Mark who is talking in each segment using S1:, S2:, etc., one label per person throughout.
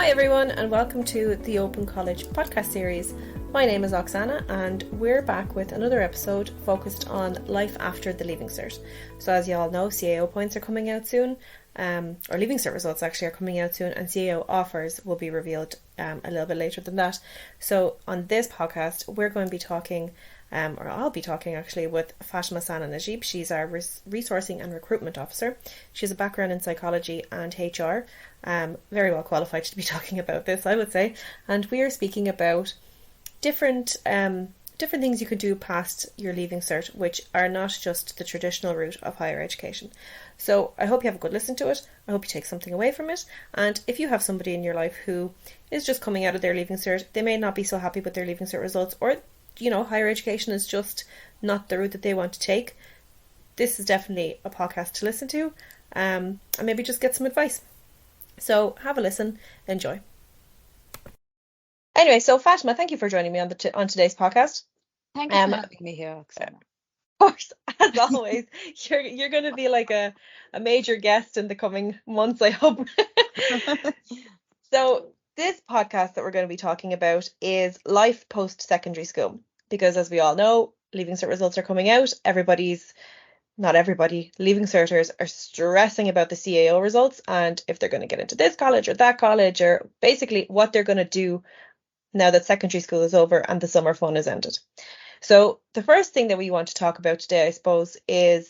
S1: Hi everyone and welcome to the Open College podcast series. My name is Oxana and we're back with another episode focused on life after the Leaving Cert. So as you all know, CAO points are coming out soon, or Leaving Cert results actually are coming out soon, and CAO offers will be revealed a little bit later than that. So on this podcast we're going to be talking, or I'll be talking actually, with Fathima Sana Najeeb. She's our resourcing and recruitment officer. She has a background in psychology and HR. Very well qualified to be talking about this, I would say. And we are speaking about different things you can do past your Leaving Cert, which are not just the traditional route of higher education. So I hope you have a good listen to it. I hope you take something away from it. And if you have somebody in your life who is just coming out of their Leaving Cert, they may not be so happy with their Leaving Cert results, or higher education is just not the route that they want to take, this is definitely a podcast to listen to, and maybe just get some advice. So have a listen, enjoy. Anyway, so Fatima, thank you for joining me on today's podcast.
S2: Thank you for having me here, Oxana.
S1: Of course, as always, you're going to be like a major guest in the coming months, I hope. So this podcast that we're going to be talking about is life post-secondary school, because as we all know, Leaving Cert results are coming out. Not everybody, Leaving Certers are stressing about the CAO results and if they're going to get into this college or that college, or basically what they're going to do now that secondary school is over and the summer fun is ended. So the first thing that we want to talk about today, I suppose, is,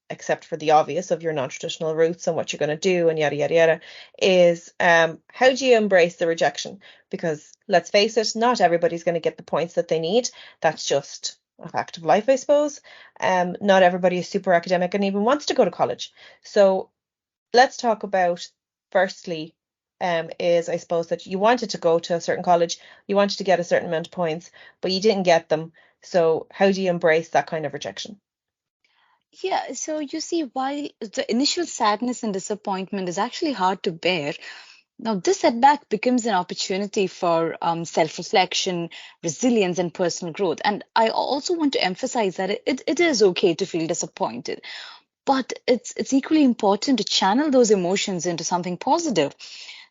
S1: except for the obvious of your non-traditional routes and what you're going to do and yada, yada, yada, is how do you embrace the rejection? Because let's face it, not everybody's going to get the points that they need. That's just a fact of life, I suppose. Not everybody is super academic and even wants to go to college. So let's talk about, firstly, is I suppose that you wanted to go to a certain college, you wanted to get a certain amount of points, but you didn't get them. So how do you embrace that kind of rejection?
S2: Yeah, so you see why the initial sadness and disappointment is actually hard to bear. Now, this setback becomes an opportunity for self-reflection, resilience, and personal growth. And I also want to emphasize that it is okay to feel disappointed, but it's equally important to channel those emotions into something positive.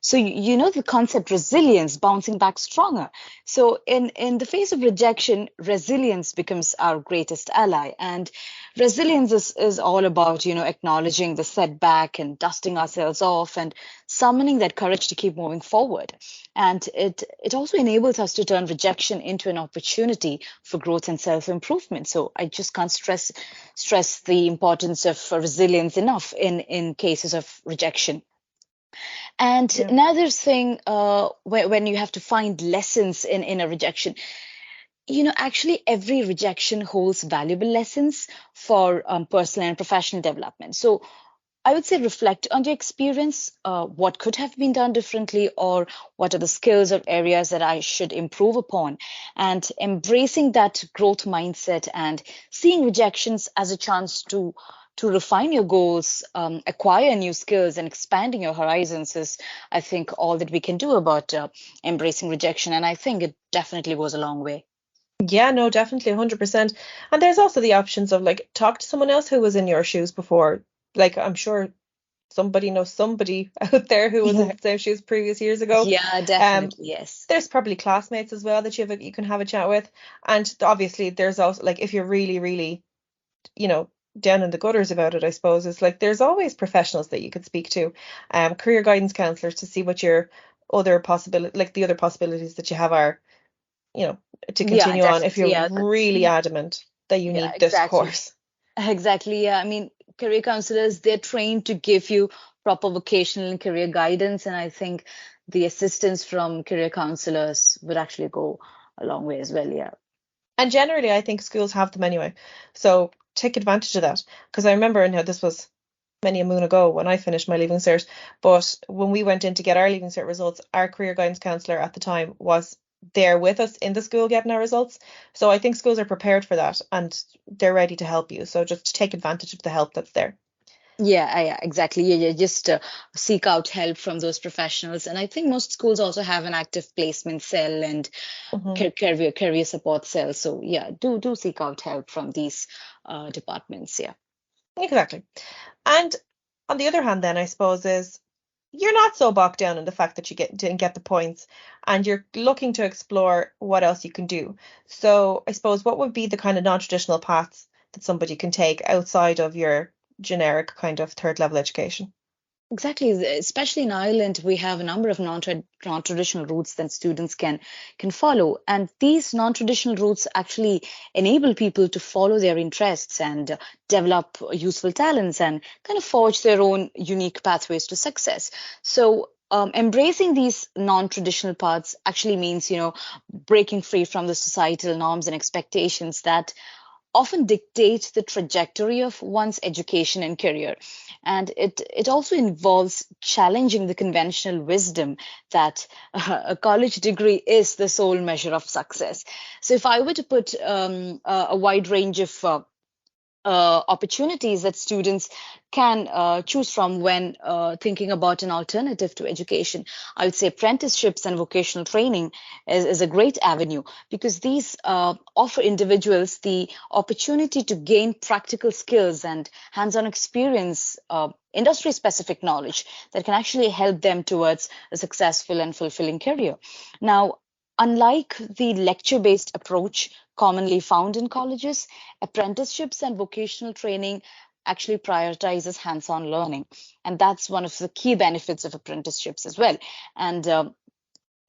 S2: So you know the concept resilience, bouncing back stronger. So in the face of rejection, resilience becomes our greatest ally. And resilience is all about, acknowledging the setback and dusting ourselves off and summoning that courage to keep moving forward. And it also enables us to turn rejection into an opportunity for growth and self-improvement. So I just can't stress the importance of resilience enough in cases of rejection. And
S1: Yeah.
S2: another thing, when you have to find lessons in a rejection, actually every rejection holds valuable lessons for personal and professional development. So I would say reflect on your experience, what could have been done differently, or what are the skills or areas that I should improve upon, and embracing that growth mindset and seeing rejections as a chance to refine your goals, acquire new skills, and expanding your horizons is, I think, all that we can do about embracing rejection. And I think it definitely goes a long way.
S1: Yeah, no, definitely 100%. And there's also the options of like talk to someone else who was in your shoes before. Like I'm sure somebody knows somebody out there who was in the same shoes previous years ago.
S2: Yeah, definitely, yes.
S1: There's probably classmates as well that you can have a chat with. And obviously there's also like if you're really, really, down in the gutters about it, I suppose, it's like there's always professionals that you could speak to, career guidance counselors, to see what your other possibility, like the other possibilities that you have are, to
S2: Yeah,
S1: continue on if
S2: definitely.
S1: you're
S2: Yeah,
S1: really adamant that you
S2: yeah,
S1: need this
S2: exactly.
S1: course.
S2: Exactly. Yeah. I mean, career counselors, they're trained to give you proper vocational and career guidance. And I think the assistance from career counselors would actually go a long way as well. Yeah.
S1: And generally, I think schools have them anyway. So take advantage of that. Because I remember now this was many a moon ago when I finished my Leaving Cert, but when we went in to get our Leaving Cert results, our career guidance counsellor at the time was there with us in the school getting our results. So I think schools are prepared for that and they're ready to help you. So just take advantage of the help that's there.
S2: Yeah, exactly. Yeah, just seek out help from those professionals. And I think most schools also have an active placement cell and
S1: Mm-hmm.
S2: career support cell. So yeah, do seek out help from these departments. Yeah.
S1: Exactly. And on the other hand, then I suppose is you're not so bogged down in the fact that didn't get the points, and you're looking to explore what else you can do. So I suppose what would be the kind of non-traditional paths that somebody can take outside of your generic kind of third level education?
S2: Exactly, especially in Ireland, we have a number of non-traditional routes that students can follow, and these non-traditional routes actually enable people to follow their interests and develop useful talents and kind of forge their own unique pathways to success. So, embracing these non-traditional paths actually means, breaking free from the societal norms and expectations that often dictate the trajectory of one's education and career. And it also involves challenging the conventional wisdom that a college degree is the sole measure of success. So, if I were to put a wide range of opportunities that students can choose from when thinking about an alternative to education, I would say apprenticeships and vocational training is a great avenue, because these offer individuals the opportunity to gain practical skills and hands-on experience, industry-specific knowledge that can actually help them towards a successful and fulfilling career. Now, unlike the lecture-based approach commonly found in colleges, apprenticeships and vocational training actually prioritizes hands-on learning, and that's one of the key benefits of apprenticeships as well. And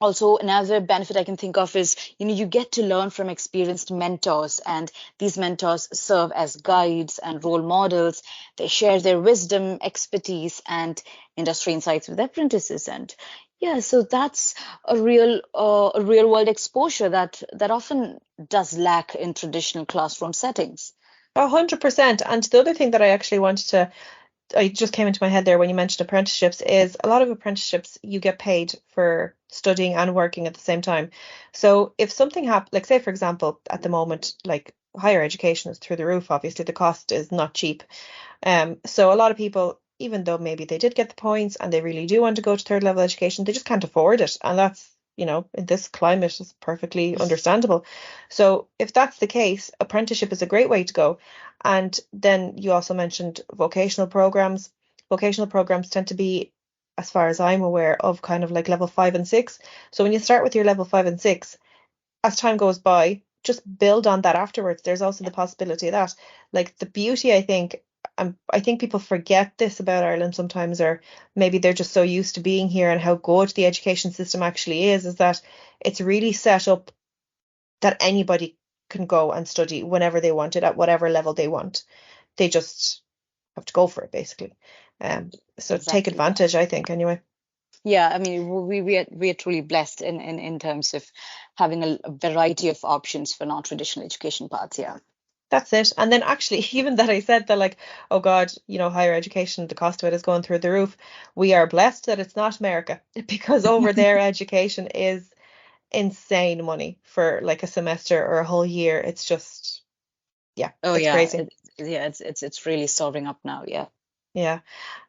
S2: also, another benefit I can think of is, you get to learn from experienced mentors, and these mentors serve as guides and role models. They share their wisdom, expertise, and industry insights with apprentices. And yeah, so that's a real world exposure that often does lack in traditional classroom settings.
S1: 100%. And the other thing that I actually wanted to I just came into my head there when you mentioned apprenticeships is a lot of apprenticeships you get paid for studying and working at the same time. So if something happens, like say for example, at the moment, like higher education is through the roof, obviously the cost is not cheap. So a lot of people, even though maybe they did get the points and they really do want to go to third level education, they just can't afford it. And that's, in this climate is perfectly understandable. So if that's the case, apprenticeship is a great way to go. And then you also mentioned vocational programs. Vocational programs tend to be, as far as I'm aware, of kind of like level 5 and 6. So when you start with your level 5 and 6, as time goes by, just build on that afterwards. There's also the possibility of that. Like the beauty, I think, I think people forget this about Ireland sometimes, or maybe they're just so used to being here and how good the education system actually is that it's really set up that anybody can go and study whenever they want it at whatever level they want. They just have to go for it, basically. So take
S2: Exactly.
S1: advantage, I think, anyway.
S2: Yeah, I mean, we are truly blessed in terms of having a variety of options for non-traditional education paths. Yeah.
S1: That's it. And then actually, even that I said that like, oh God, higher education, the cost of it is going through the roof. We are blessed that it's not America because over there education is insane money for like a semester or a whole year. It's just, yeah,
S2: Oh
S1: it's
S2: yeah,
S1: crazy.
S2: yeah, it's really soaring up now. Yeah.
S1: Yeah.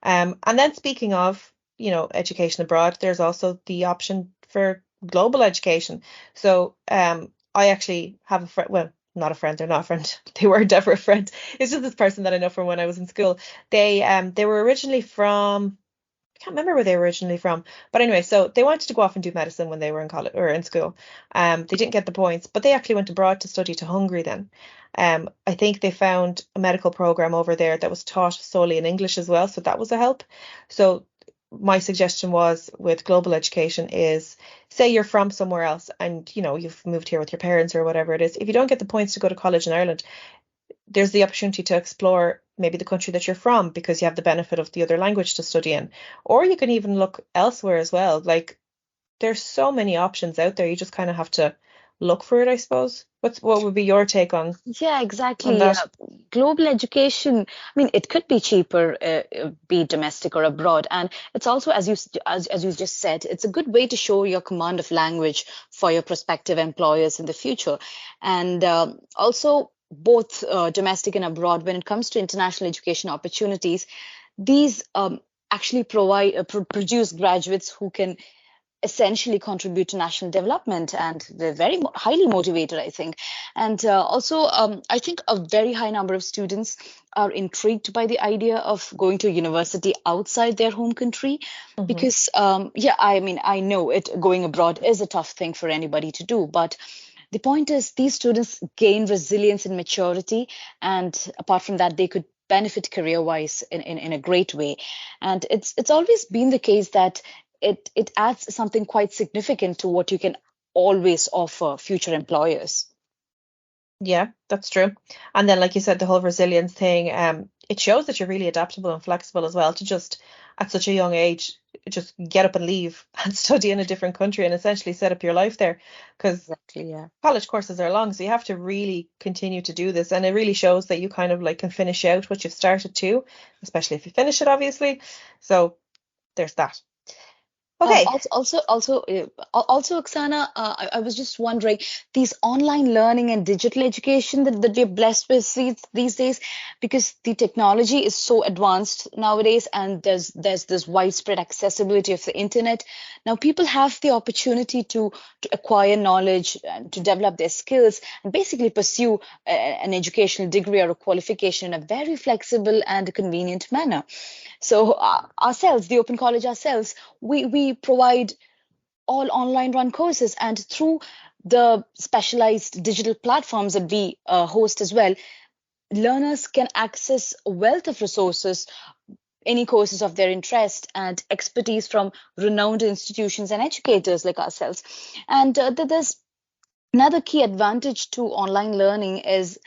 S1: And then speaking of, education abroad, there's also the option for global education. So, I actually have a friend, well, not a friend, they're not a friend. They weren't ever a friend. It's just this person that I know from when I was in school. They were originally from, I can't remember where they were originally from. But anyway, so they wanted to go off and do medicine when they were in college or in school. They didn't get the points, but they actually went abroad to study to Hungary then. I think they found a medical program over there that was taught solely in English as well, so that was a help. So my suggestion was with global education is say you're from somewhere else and you've moved here with your parents or whatever it is. If you don't get the points to go to college in Ireland, there's the opportunity to explore maybe the country that you're from because you have the benefit of the other language to study in. Or you can even look elsewhere as well. Like there's so many options out there. You just kind of have to look for it, I suppose. What would be your take
S2: Yeah,
S1: on
S2: exactly.
S1: that?
S2: Global education, I mean, it could be cheaper, be it domestic or abroad. And it's also, as you just said, it's a good way to show your command of language for your prospective employers in the future. And also, both domestic and abroad, when it comes to international education opportunities, these actually produce graduates who can essentially contribute to national development, and they're very highly motivated, I think. And also, I think a very high number of students are intrigued by the idea of going to university outside their home country, because yeah, I mean, I know it, going abroad is a tough thing for anybody to do, but the point is, these students gain resilience and maturity, and apart from that, they could benefit career-wise in a great way. And it's always been the case that it adds something quite significant to what you can always offer future employers.
S1: Yeah, that's true. And then, like you said, the whole resilience thing, it shows that you're really adaptable and flexible as well to just at such a young age just get up and leave and study in a different country and essentially set up your life there. Because
S2: Exactly, yeah.
S1: college courses are long, so you have to really continue to do this, and it really shows that you kind of like can finish out what you've started too, especially if you finish it, obviously. So there's that. Okay.
S2: Also, Oksana, I was just wondering, these online learning and digital education that we're blessed with these days, because the technology is so advanced nowadays, and there's this widespread accessibility of the internet. Now, people have the opportunity to acquire knowledge and to develop their skills and basically pursue an educational degree or a qualification in a very flexible and convenient manner. So ourselves, the Open College ourselves, we provide all online run courses, and through the specialized digital platforms that we host as well, learners can access a wealth of resources, any courses of their interest, and expertise from renowned institutions and educators like ourselves. And there's another key advantage to online learning is,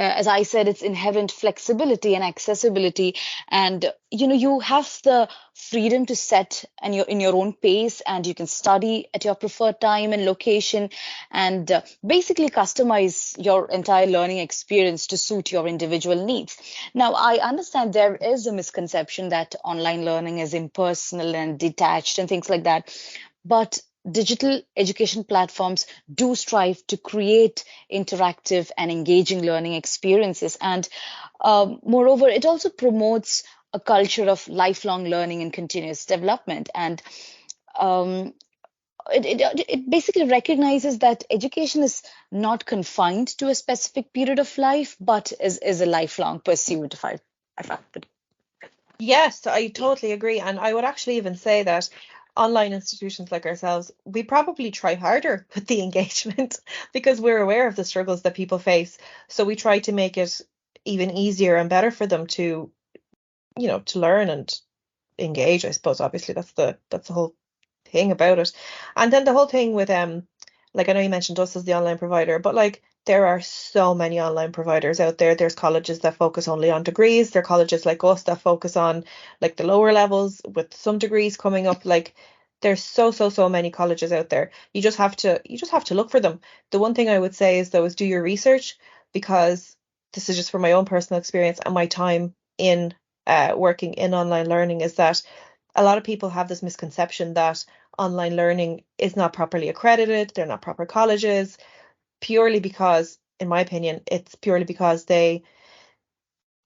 S2: as I said, its inherent flexibility and accessibility. And you have the freedom to set and you're in your own pace, and you can study at your preferred time and location, and basically customize your entire learning experience to suit your individual needs. Now, I understand there is a misconception that online learning is impersonal and detached and things like that, but digital education platforms do strive to create interactive and engaging learning experiences. And moreover, it also promotes a culture of lifelong learning and continuous development. And um, it basically recognizes that education is not confined to a specific period of life, but is a lifelong pursuit, if I could.
S1: Yes, I totally agree. And I would actually even say that online institutions like ourselves, we probably try harder with the engagement because we're aware of the struggles that people face. So we try to make it even easier and better for them to, to learn and engage, I suppose. Obviously, that's the whole thing about it. And then the whole thing with like I know you mentioned us as the online provider, but like there are so many online providers out there. There's colleges that focus only on degrees. There are colleges like us that focus on like the lower levels with some degrees coming up. Like there's so many colleges out there. You just have to look for them. The one thing I would say is though is do your research, because this is just from my own personal experience and my time in working in online learning, is that a lot of people have this misconception that online learning is not properly accredited, they're not proper colleges, purely because, in my opinion, it's purely because I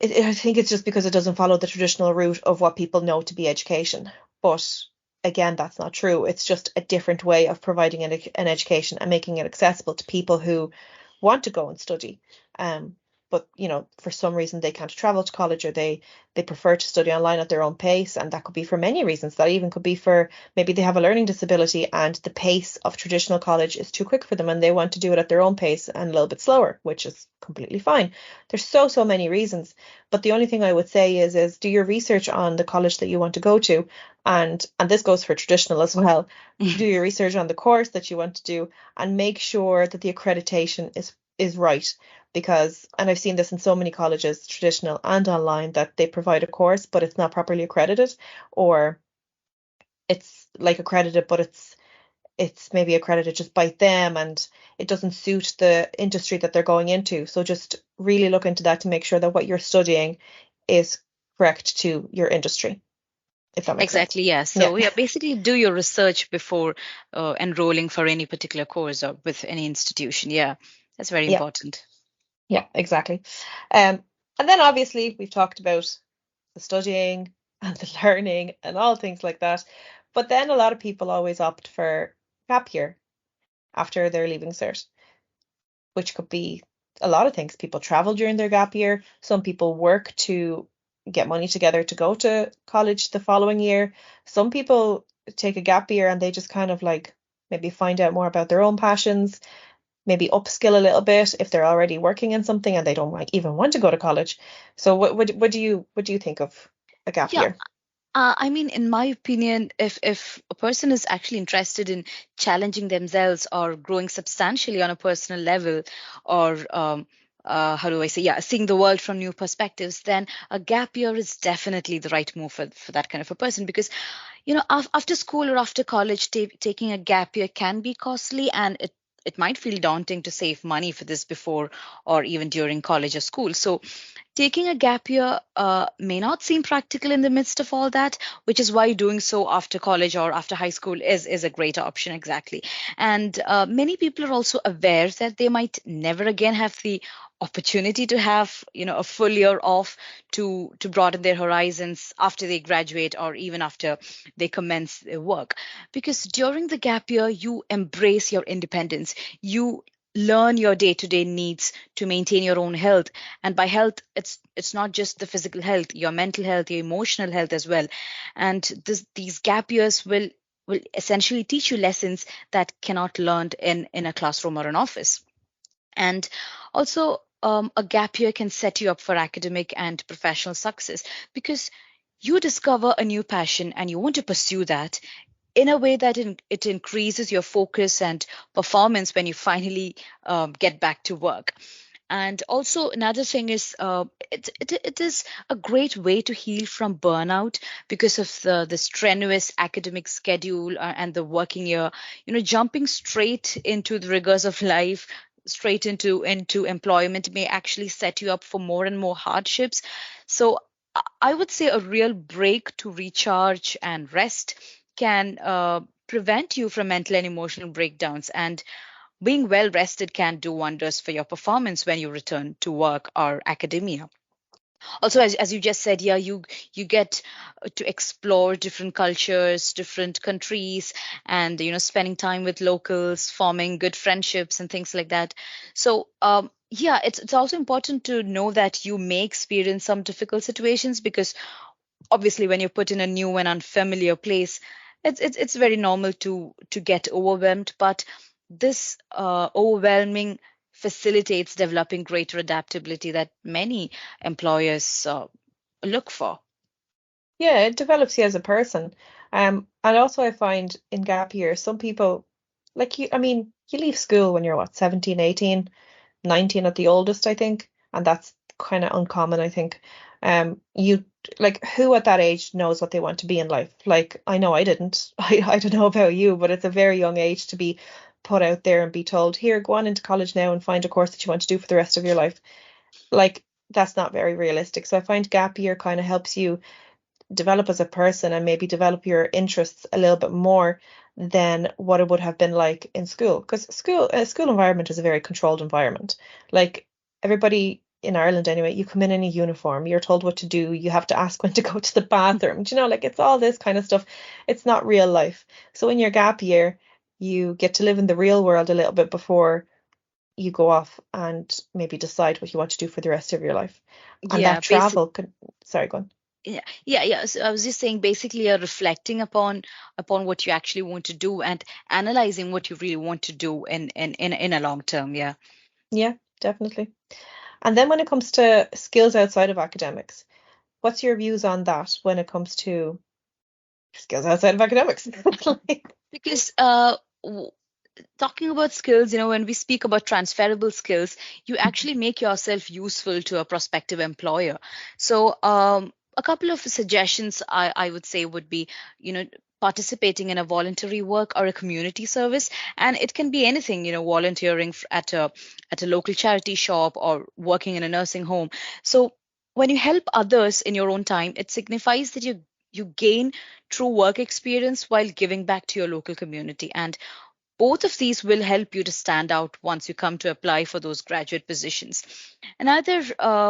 S1: think it's just because it doesn't follow the traditional route of what people know to be education. But again, that's not true. It's just a different way of providing an education and making it accessible to people who want to go and study. But for some reason they can't travel to college, or they prefer to study online at their own pace, and that could be for many reasons. That even could be for maybe they have a learning disability and the pace of traditional college is too quick for them and they want to do it at their own pace and a little bit slower, which is completely fine. There's so many reasons. But the only thing I would say is do your research on the college that you want to go to, and this goes for traditional as well. Do your research on the course that you want to do and make sure that the accreditation is right, because, and I've seen this in so many colleges, traditional and online, that they provide a course but it's not properly accredited, or it's like accredited but it's maybe accredited just by them and it doesn't suit the industry that they're going into. So just really look into that to make sure that what you're studying is correct to your industry, if that makes sense.
S2: Exactly, yeah.
S1: Yeah.
S2: So, yeah, basically do your research before enrolling for any particular course or with any institution. Yeah, that's very
S1: Yeah.
S2: important.
S1: Yeah, exactly. And then obviously we've talked about the studying and the learning and all things like that. But then a lot of people always opt for gap year after they're leaving cert, which could be a lot of things. People travel during their gap year. Some people work to get money together to go to college the following year. Some people take a gap year and they just kind of like maybe find out more about their own passions, maybe upskill a little bit if they're already working in something and they don't like even want to go to college. So what do you think of a gap
S2: Yeah,
S1: year?
S2: I mean, in my opinion, if a person is actually interested in challenging themselves or growing substantially on a personal level, or how do I say, yeah, seeing the world from new perspectives, then a gap year is definitely the right move for that kind of a person. Because, after school or after college, taking a gap year can be costly, and it might feel daunting to save money for this before or even during college or school. So taking a gap year may not seem practical in the midst of all that, which is why doing so after college or after high school is a great option, exactly. And many people are also aware that they might never again have the opportunity to have, a full year off to broaden their horizons after they graduate or even after they commence their work. Because during the gap year, you embrace your independence. You learn your day-to-day needs to maintain your own health, and by health, it's not just the physical health, your mental health, your emotional health as well. And these gap years will essentially teach you lessons that cannot learned in a classroom or an office. And also, a gap year can set you up for academic and professional success, because you discover a new passion and you want to pursue that in a way that it increases your focus and performance when you finally get back to work. And also, another thing is, it is a great way to heal from burnout because of the strenuous academic schedule and the working year. Jumping straight into the rigors of life, straight into employment, may actually set you up for more and more hardships. So I would say a real break to recharge and rest can prevent you from mental and emotional breakdowns. And being well rested can do wonders for your performance when you return to work or academia. Also, as you just said, yeah, you get to explore different cultures, different countries, and spending time with locals, forming good friendships and things like that. So yeah, it's also important to know that you may experience some difficult situations, because obviously when you're put in a new and unfamiliar place, it's very normal to get overwhelmed. But this overwhelming facilitates developing greater adaptability that many employers look for.
S1: Yeah, it develops you as a person. And also I find in gap year, some people like you, I mean, you leave school when you're what, 17, 18, 19 at the oldest, I think, and that's kind of uncommon, I think. You like who at that age knows what they want to be in life? Like I know I didn't. I don't know about you, but it's a very young age to be put out there and be told, here, go on into college now and find a course that you want to do for the rest of your life. Like that's not very realistic. So I find gap year kind of helps you develop as a person and maybe develop your interests a little bit more than what it would have been like in school. Because school environment is a very controlled environment. Like everybody in Ireland anyway, you come in a uniform, you're told what to do, you have to ask when to go to the bathroom. Do you know, like it's all this kind of stuff. It's not real life. So in your gap year, you get to live in the real world a little bit before you go off and maybe decide what you want to do for the rest of your life. And
S2: Yeah,
S1: that travel can, sorry, go on.
S2: yeah. So I was just saying, basically, you're reflecting upon what you actually want to do and analyzing what you really want to do in a long term. Yeah.
S1: Yeah, definitely. And then when it comes to skills outside of academics, what's your views on that when it comes to skills outside of academics? Like,
S2: Because talking about skills, when we speak about transferable skills, you actually make yourself useful to a prospective employer. So, a couple of suggestions I would say would be, participating in a voluntary work or a community service, and it can be anything, volunteering at a local charity shop or working in a nursing home. So, when you help others in your own time, it signifies that you gain true work experience while giving back to your local community. And both of these will help you to stand out once you come to apply for those graduate positions. Another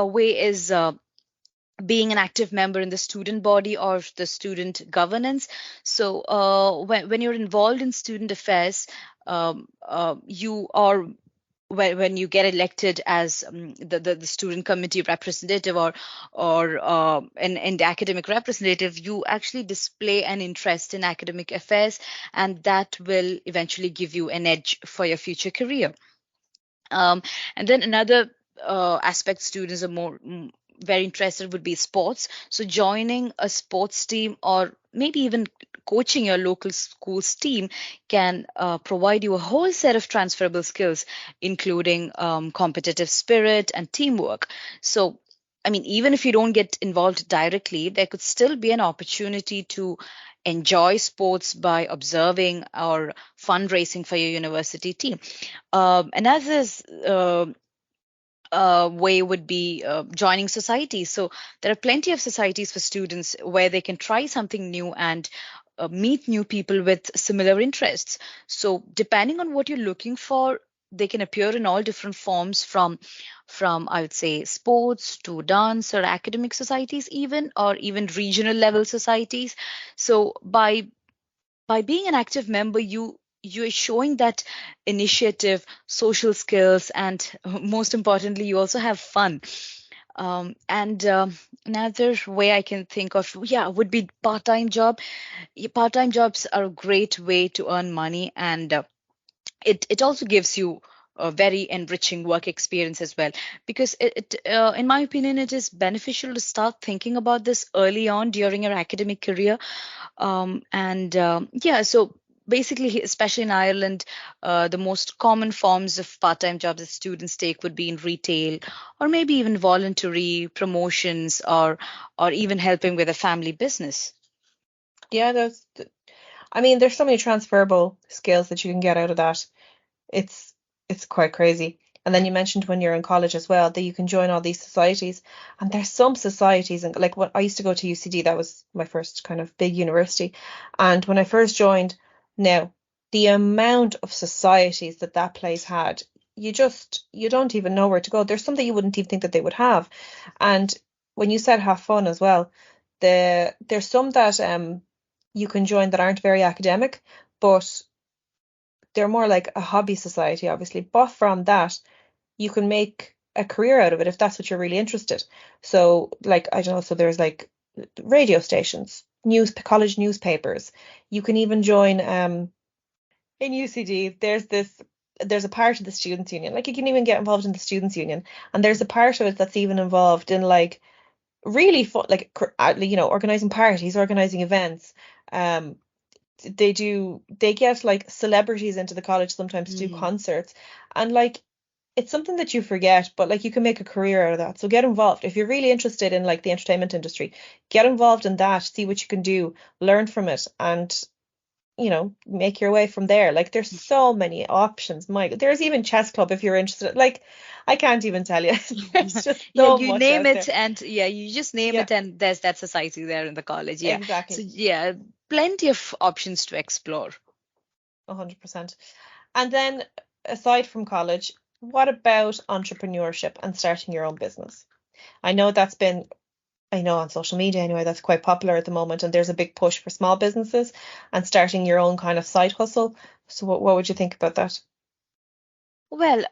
S2: way is being an active member in the student body or the student governance. So when you're involved in student affairs, you are when you get elected as the student committee representative or an academic representative, you actually display an interest in academic affairs, and that will eventually give you an edge for your future career. And then another aspect students are very interested would be sports. So joining a sports team or maybe even coaching your local school's team can provide you a whole set of transferable skills, including competitive spirit and teamwork. So, I mean, even if you don't get involved directly, there could still be an opportunity to enjoy sports by observing or fundraising for your university team. Another way would be joining societies. So there are plenty of societies for students where they can try something new and meet new people with similar interests. So depending on what you're looking for, they can appear in all different forms, from I would say sports to dance or academic societies, even or even regional level societies. So by being an active member, you're showing that initiative, social skills, and most importantly, you also have fun. And Another way I can think of, yeah, would be part-time job. Part-time jobs are a great way to earn money, and it also gives you a very enriching work experience as well, because in my opinion, it is beneficial to start thinking about this early on during your academic career. And Yeah, so basically, especially in Ireland, the most common forms of part-time jobs that students take would be in retail, or maybe even voluntary promotions, or even helping with a family business.
S1: Yeah, I mean, there's so many transferable skills that you can get out of that. It's it's quite crazy. And then you mentioned when you're in college as well that you can join all these societies. And there's some societies, and like what I used to go to UCD, that was my first kind of big university. And when I first joined, now the amount of societies that that place had, you don't even know where to go. There's some that you wouldn't even think that they would have. And when you said have fun as well, there's some that you can join that aren't very academic, but they're more like a hobby society, obviously. But from that, you can make a career out of it if that's what you're really interested. So, like, I don't know, so there's like radio stations, college newspapers. You can even join in UCD, there's a part of the students union. Like you can even get involved in the students union, and there's a part of it that's even involved in like really fun, like organizing parties, organizing events. Um, they get like celebrities into the college sometimes to do
S2: Mhm.
S1: concerts, and like it's something that you forget, but like you can make a career out of that. So get involved if you're really interested in like the entertainment industry. Get involved in that, see what you can do, learn from it, and make your way from there. Like there's so many options. There's even chess club if you're interested. Like I can't even tell you. There's just
S2: Yeah,
S1: so
S2: you
S1: much
S2: name
S1: out
S2: it,
S1: there.
S2: and yeah, you just name
S1: Yeah,
S2: it, and there's that society there in the college. Yeah. So
S1: exactly.
S2: yeah, plenty of options to explore.
S1: 100%. And then aside from college, what about entrepreneurship and starting your own business? I know I know on social media anyway, that's quite popular at the moment, and there's a big push for small businesses and starting your own kind of side hustle. So what would you think about that?
S2: Well,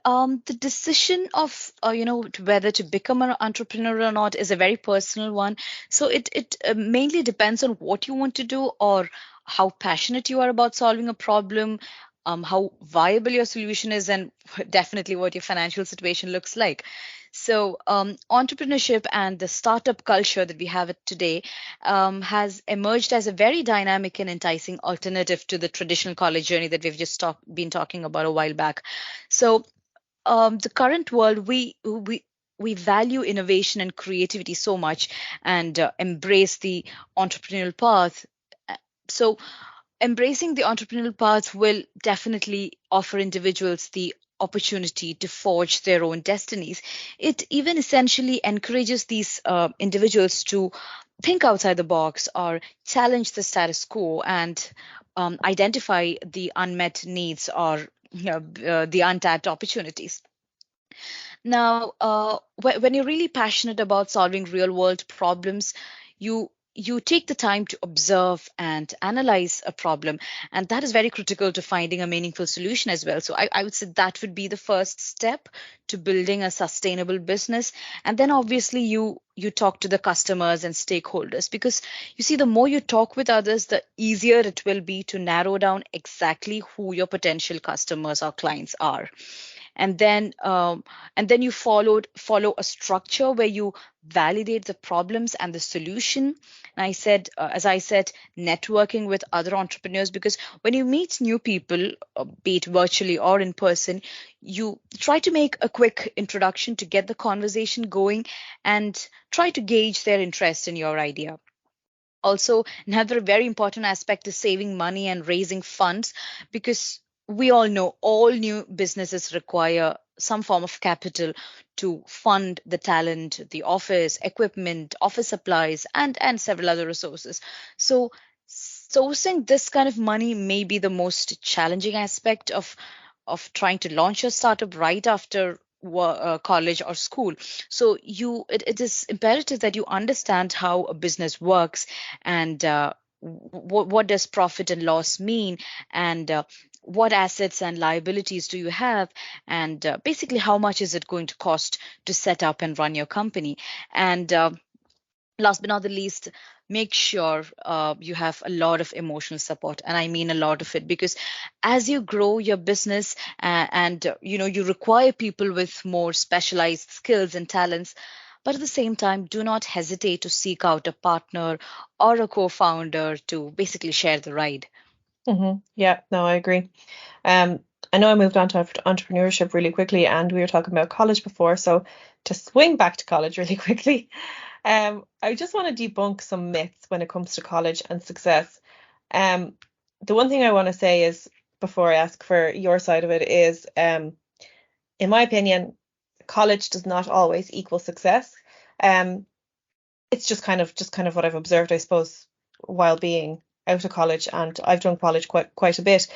S2: the decision of whether to become an entrepreneur or not is a very personal one. So it mainly depends on what you want to do, or how passionate you are about solving a problem, how viable your solution is, and definitely what your financial situation looks like. So, entrepreneurship and the startup culture that we have it today has emerged as a very dynamic and enticing alternative to the traditional college journey that we've just been talking about a while back. So, the current world, we value innovation and creativity so much, and embrace the entrepreneurial path. Uh, So, embracing the entrepreneurial path will definitely offer individuals the opportunity to forge their own destinies. It even essentially encourages these individuals to think outside the box or challenge the status quo, and identify the unmet needs or the untapped opportunities. Now, when you're really passionate about solving real world problems, you take the time to observe and analyze a problem, and that is very critical to finding a meaningful solution as well. So I would say that would be the first step to building a sustainable business. And then obviously you talk to the customers and stakeholders, because you see, the more you talk with others, the easier it will be to narrow down exactly who your potential customers or clients are. And then you follow a structure where you validate the problems and the solution. And as I said, networking with other entrepreneurs, because when you meet new people, be it virtually or in person, you try to make a quick introduction to get the conversation going and try to gauge their interest in your idea. Also, another very important aspect is saving money and raising funds, because we all know all new businesses require some form of capital to fund the talent, the office, equipment, office supplies, and several other resources. So, sourcing this kind of money may be the most challenging aspect of trying to launch your startup right after college or school. So it is imperative that you understand how a business works, and what does profit and loss mean, and what assets and liabilities do you have, and basically how much is it going to cost to set up and run your company. And last but not the least, make sure you have a lot of emotional support, and I mean a lot of it, because as you grow your business, and you require people with more specialized skills and talents. But at the same time, do not hesitate to seek out a partner or a co-founder to basically share the ride.
S1: Yeah, no, I agree. Um, I know I moved on to entrepreneurship really quickly, and we were talking about college before. So to swing back to college really quickly, I just want to debunk some myths when it comes to college and success. Um, the one thing I want to say is, before I ask for your side of it, is, in my opinion, college does not always equal success. Um, it's just kind of what I've observed, I suppose, while being out of college, and I've done college quite a bit.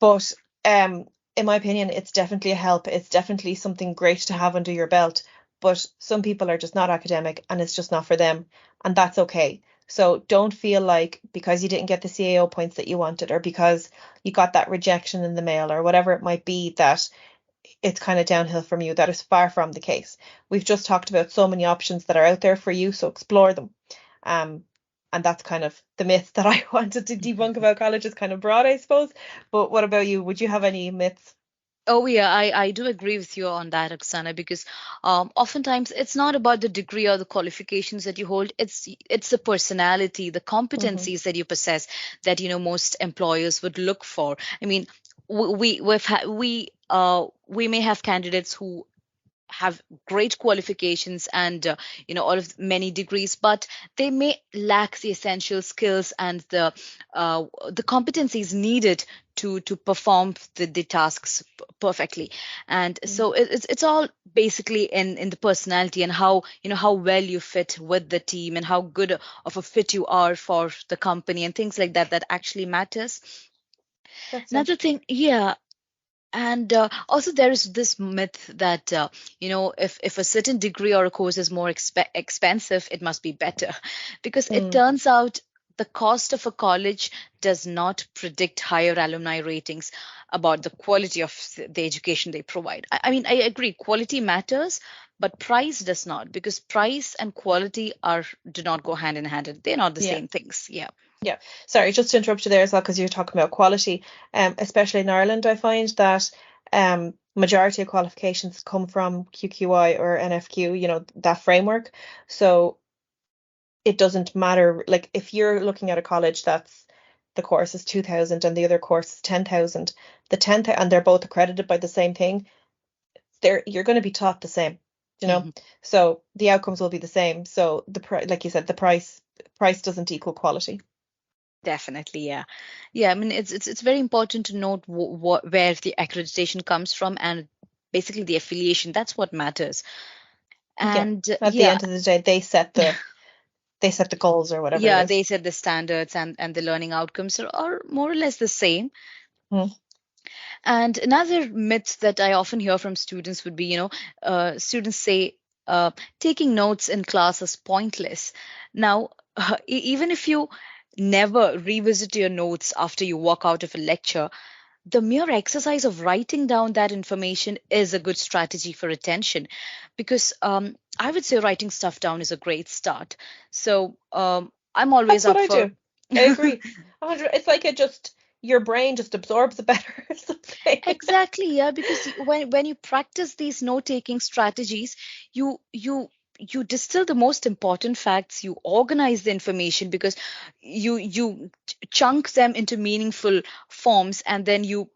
S1: But in my opinion, it's definitely a help. It's definitely something great to have under your belt. But some people are just not academic, and it's just not for them, and that's okay. So don't feel like because you didn't get the CAO points that you wanted, or because you got that rejection in the mail, or whatever it might be, that it's kind of downhill from you. That is far from the case. We've just talked about so many options that are out there for you, so explore them. Um, and that's kind of the myth that I wanted to debunk about college. Is kind of broad, I suppose. But what about you? Would you have any myths?
S2: Oh yeah, I do agree with you on that, Oksana, because oftentimes it's not about the degree or the qualifications that you hold. It's the personality, the
S1: Hmm.
S2: competencies that you possess that most employers would look for. I mean, we may have candidates who have great qualifications and all of many degrees, but they may lack the essential skills and the competencies needed to perform the tasks perfectly. And so it's all basically in the personality, and how well you fit with the team, and how good of a fit you are for the company, and things like that that actually matters.
S1: That's it.
S2: Another thing, yeah. And also, there is this myth that if a certain degree or a course is more expensive, it must be better, because it
S1: Mm,
S2: turns out the cost of a college does not predict higher alumni ratings about the quality of the education they provide. I mean, I agree, quality matters, but price does not, because price and quality do not go hand in hand. They're not the
S1: yeah.
S2: same things. Yeah.
S1: Yeah. Sorry, just to interrupt you there as well, because you're talking about quality. Especially in Ireland, I find that majority of qualifications come from QQI or NFQ, that framework. So it doesn't matter. Like if you're looking at a college that's the course is 2,000 and the other course is 10,000, the 10,000, and they're both accredited by the same thing, you're going to be taught the same, you know.
S2: Mhm.
S1: So the outcomes will be the same. So like you said, the price doesn't equal quality.
S2: Definitely, yeah. Yeah, I mean, it's very important to note where the accreditation comes from, and basically the affiliation. That's what matters.
S1: Yeah.
S2: And
S1: At the end of the day, they set the goals or whatever it
S2: yeah,
S1: is.
S2: they said the standards and the learning outcomes are more or less the same.
S1: Mm.
S2: And another myth that I often hear from students would be, students say taking notes in class is pointless. Now, even if you never revisit your notes after you walk out of a lecture, the mere exercise of writing down that information is a good strategy for retention, because I would say writing stuff down is a great start. So I'm always
S1: That's what
S2: up
S1: I
S2: for.
S1: do. I agree. 100. It's like your brain just absorbs it better or something.
S2: Exactly, yeah, because when you practice these note-taking strategies, you distill the most important facts, you organize the information because you chunk them into meaningful forms, and then you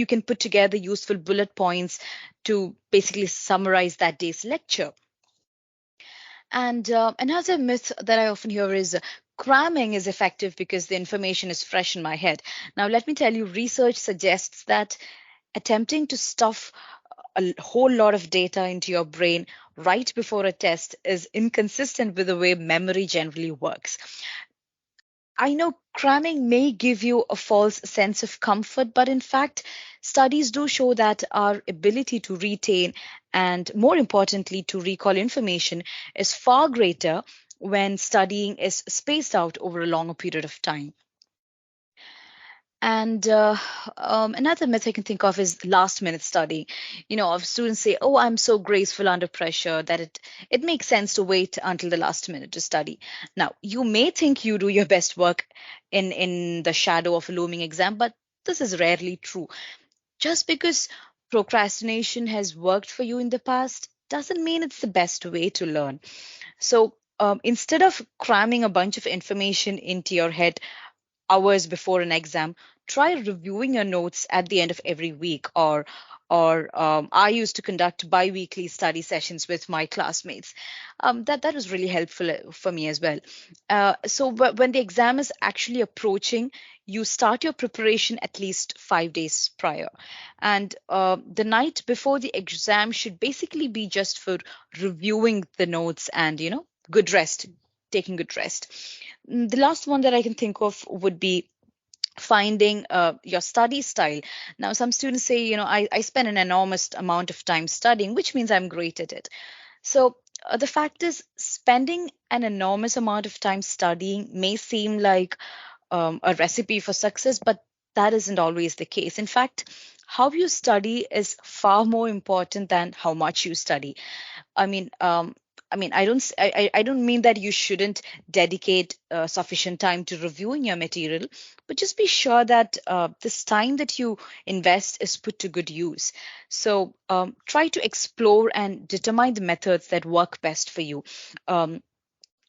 S2: can put together useful bullet points to basically summarize that day's lecture. And another myth that I often hear is cramming is effective because the information is fresh in my head. Now, let me tell you, research suggests that attempting to stuff a whole lot of data into your brain right before a test is inconsistent with the way memory generally works. I know cramming may give you a false sense of comfort, but in fact, studies do show that our ability to retain and, more importantly, to recall information is far greater when studying is spaced out over a longer period of time. And another myth I can think of is last minute study. Of students say, "Oh, I'm so graceful under pressure that it makes sense to wait until the last minute to study." Now, you may think you do your best work in the shadow of a looming exam, but this is rarely true. Just because procrastination has worked for you in the past doesn't mean it's the best way to learn. So instead of cramming a bunch of information into your head hours before an exam, try reviewing your notes at the end of every week. Or I used to conduct bi-weekly study sessions with my classmates. That was really helpful for me as well. When the exam is actually approaching, you start your preparation at least 5 days prior. And the night before the exam should basically be just for reviewing the notes and, good rest, taking good rest. The last one that I can think of would be finding your study style. Now, some students say, I spend an enormous amount of time studying, which means I'm great at it. So the fact is, spending an enormous amount of time studying may seem like a recipe for success, but that isn't always the case. In fact, how you study is far more important than how much you study. I mean, I don't mean that you shouldn't dedicate sufficient time to reviewing your material, but just be sure that this time that you invest is put to good use. So try to explore and determine the methods that work best for you.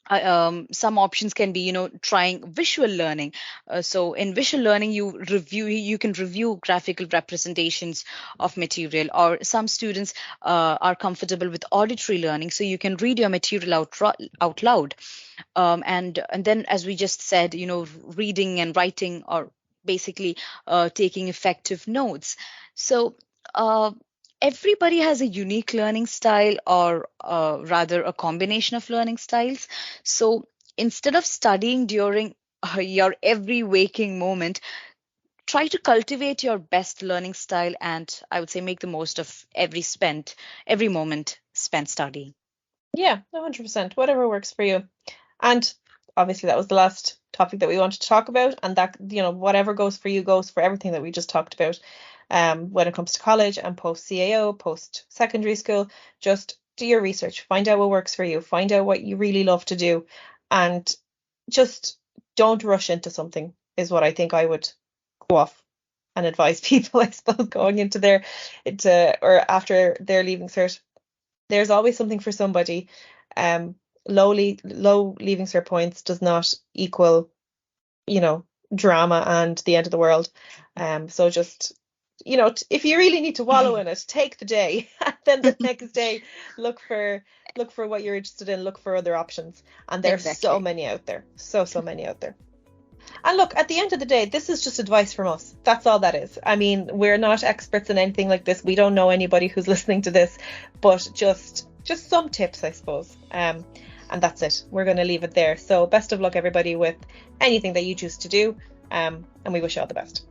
S2: Some options can be, trying visual learning. So in visual learning, you can review graphical representations of material, or some students are comfortable with auditory learning, so you can read your material out loud. And then, as we just said, reading and writing, or basically taking effective notes. So uh, everybody has a unique learning style, or rather a combination of learning styles. So instead of studying during your every waking moment, try to cultivate your best learning style, and I would say make the most of every moment spent studying.
S1: Yeah, 100%. Whatever works for you. And obviously, that was the last topic that we wanted to talk about. And that, whatever goes for you goes for everything that we just talked about. When it comes to college and post CAO, post secondary school, just do your research, find out what works for you, find out what you really love to do, and just don't rush into something, is what I think I would go off and advise people, I suppose, going or after their leaving cert. There's always something for somebody. Um, low leaving cert points does not equal, drama and the end of the world. So just, if you really need to wallow in it, take the day, and then the next day look for what you're interested in, look for other options. And there's so
S2: Exactly.
S1: many out there. So many out there. And look, at the end of the day, this is just advice from us. That's all that is. I mean, we're not experts in anything like this. We don't know anybody who's listening to this, but just some tips, I suppose. And that's it. We're going to leave it there. So best of luck, everybody, with anything that you choose to do. And we wish you all the best.